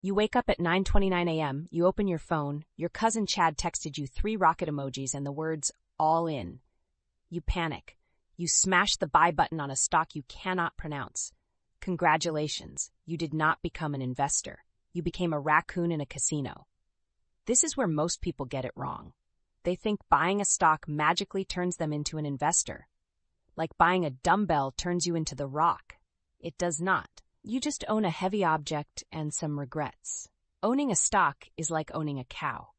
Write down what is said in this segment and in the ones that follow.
You wake up at 9:29 a.m., you open your phone, your cousin Chad texted you 3 rocket emojis and the words, all in. You panic. You smash the buy button on a stock you cannot pronounce. Congratulations, you did not become an investor. You became a raccoon in a casino. This is where most people get it wrong. They think buying a stock magically turns them into an investor. Like buying a dumbbell turns you into The Rock. It does not. You just own a heavy object and some regrets. Owning a stock is like owning a cow.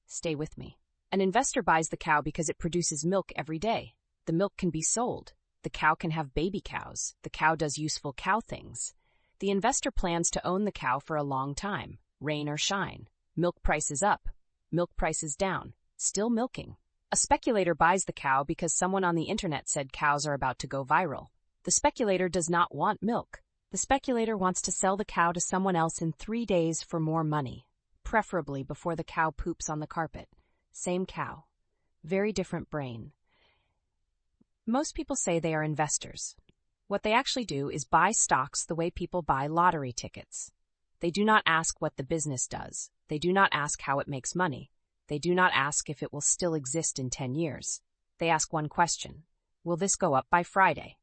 Stay with me. An investor buys the cow because it produces milk every day. The milk can be sold. The cow can have baby cows. The cow does useful cow things. The investor plans to own the cow for a long time, rain or shine. Milk prices up. Milk prices down. Still milking. A speculator buys the cow because someone on the internet said cows are about to go viral. The speculator does not want milk. The speculator wants to sell the cow to someone else in 3 days for more money, preferably before the cow poops on the carpet. Same cow. Very different brain. Most people say they are investors. What they actually do is buy stocks the way people buy lottery tickets. They do not ask what the business does. They do not ask how it makes money. They do not ask if it will still exist in 10 years. They ask one question: will this go up by Friday?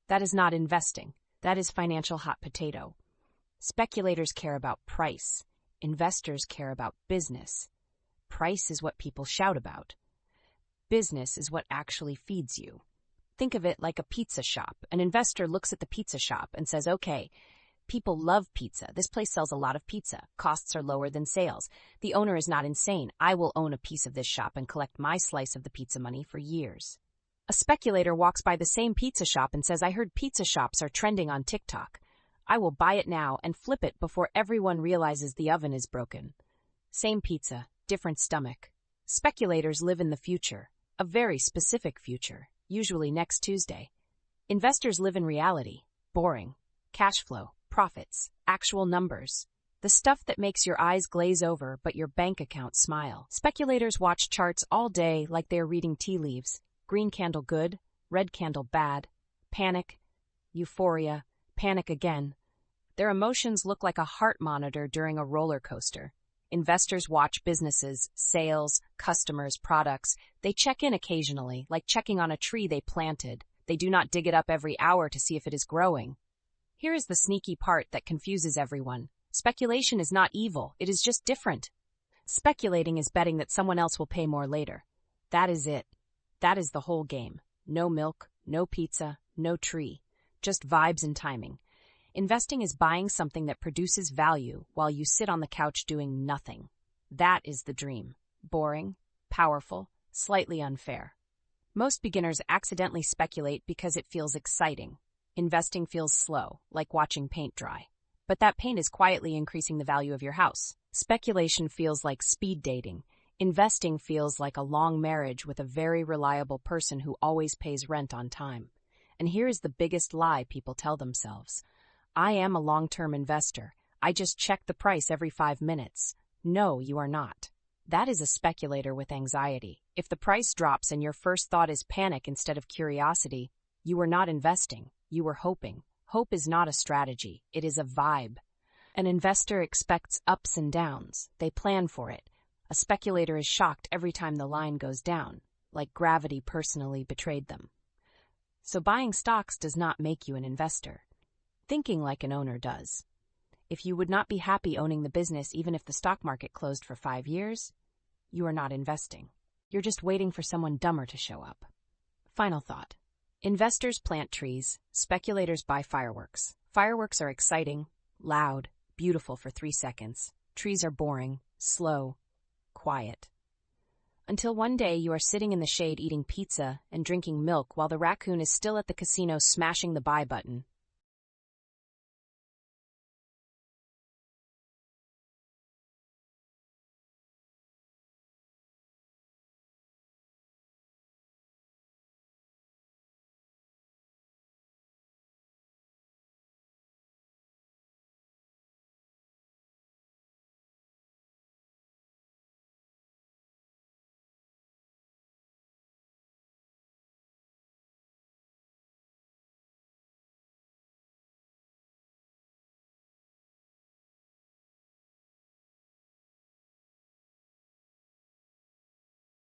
That is not investing. That is financial hot potato. Speculators care about price. Investors care about business. Price is what people shout about. Business is what actually feeds you. Think of it like a pizza shop. An investor looks at the pizza shop and says, okay, people love pizza. This place sells a lot of pizza. Costs are lower than sales. The owner is not insane. I will own a piece of this shop and collect my slice of the pizza money for years. A speculator walks by the same pizza shop and says, I heard pizza shops are trending on TikTok. I will buy it now and flip it before everyone realizes the oven is broken. Same pizza, different stomach. Speculators live in the future, a very specific future, usually next Tuesday. Investors live in reality, boring, cash flow, profits, actual numbers. The stuff that makes your eyes glaze over but your bank account smile. Speculators watch charts all day like they're reading tea leaves. Green candle good, red candle bad, panic, euphoria, panic again. Their emotions look like a heart monitor during a roller coaster. Investors watch businesses, sales, customers, products. They check in occasionally, like checking on a tree they planted. They do not dig it up every hour to see if it is growing. Here is the sneaky part that confuses everyone. Speculation is not evil, it is just different. Speculating is betting that someone else will pay more later. That is it. That is the whole game. No milk, no pizza, no tree. Just vibes and timing. Investing is buying something that produces value while you sit on the couch doing nothing. That is the dream. Boring, powerful, slightly unfair. Most beginners accidentally speculate because it feels exciting. Investing feels slow, like watching paint dry. But that paint is quietly increasing the value of your house. Speculation feels like speed dating. Investing feels like a long marriage with a very reliable person who always pays rent on time. And here is the biggest lie people tell themselves. I am a long-term investor. I just check the price every 5 minutes. No, you are not. That is a speculator with anxiety. If the price drops and your first thought is panic instead of curiosity, you are not investing. You are hoping. Hope is not a strategy. It is a vibe. An investor expects ups and downs. They plan for it. A speculator is shocked every time the line goes down, like gravity personally betrayed them. So buying stocks does not make you an investor. Thinking like an owner does. If you would not be happy owning the business even if the stock market closed for 5 years, you are not investing. You're just waiting for someone dumber to show up. Final thought. Investors plant trees, speculators buy fireworks. Fireworks are exciting, loud, beautiful for 3 seconds. Trees are boring, slow, quiet. Until one day you are sitting in the shade eating pizza and drinking milk while the raccoon is still at the casino smashing the buy button.